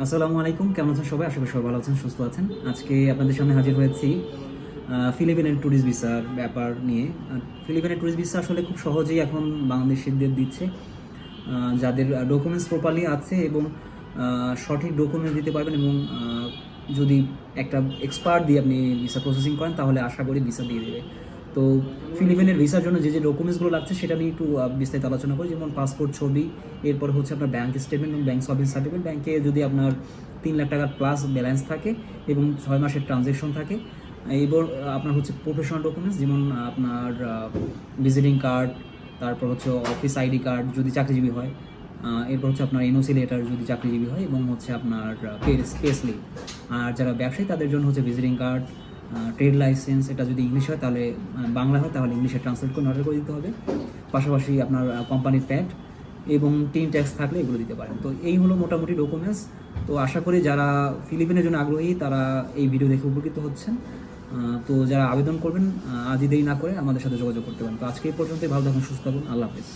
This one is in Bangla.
আসসালামু আলাইকুম, কেমন আছেন সবাই? আশা করি সবাই ভালো আছেন, সুস্থ আছেন। আজকে আপনাদের সামনে হাজির হয়েছি ফিলিপিনের ট্যুরিস্ট ভিসার ব্যাপার নিয়ে। ফিলিপিনের ট্যুরিস্ট ভিসা আসলে খুব সহজেই এখন বাংলাদেশিদের দিচ্ছে, যাদের ডকুমেন্টস প্রপারলি আছে এবং সঠিক ডকুমেন্টস দিতে পারবেন এবং যদি একটা এক্সপার্ট দিয়ে আপনি ভিসা প্রসেসিং করেন তাহলে আশা করি ভিসা দিয়ে দেবে। তো ফিলিপিনের ভিসার জন্য যে যে ডকুমেন্টসগুলো লাগছে সেটা নিয়ে একটু বিস্তারিত আলোচনা করি। যেমন পাসপোর্ট ছবি, এরপর হচ্ছে আপনার ব্যাঙ্ক স্টেটমেন্ট এবং ব্যাঙ্ক সার্ভিস সার্টিফিকেট। ব্যাংকে যদি আপনার 3 লাখ টাকার প্লাস ব্যালেন্স থাকে এবং 6 মাসের ট্রানজ্যাকশন থাকে। এবার আপনার হচ্ছে প্রফেশনাল ডকুমেন্টস, যেমন আপনার ভিজিটিং কার্ড, তারপর হচ্ছে অফিস আইডি কার্ড যদি চাকরিজীবী হয়, এরপর হচ্ছে আপনার এনওসি লেটার যদি চাকরিজীবী হয়, এবং হচ্ছে আপনার পে স্লিপ। আর যারা ব্যবসায়ী তাদের জন্য হচ্ছে ভিজিটিং কার্ড, ট্রেড লাইসেন্স। এটা যদি ইংলিশ হয় তাহলে বাংলা হয় তাহলে ইংলিশে ট্রান্সলেট করে অর্ডার করে দিতে হবে। পাশাপাশি আপনার কোম্পানির প্যাড এবং টিন ট্যাক্স থাকলে এগুলো দিতে পারেন। তো এই হলো মোটামুটি ডকুমেন্টস। তো আশা করি যারা ফিলিপিনের জন্য আগ্রহী তারা এই ভিডিও দেখে উপকৃত হচ্ছেন। তো যারা আবেদন করবেন আজই দেরি না করে আমাদের সাথে যোগাযোগ করতে পারেন। তো আজকে এই পর্যন্তই, ভালো থাকুন, সুস্থ থাকুন, আল্লাহ হাফেজ।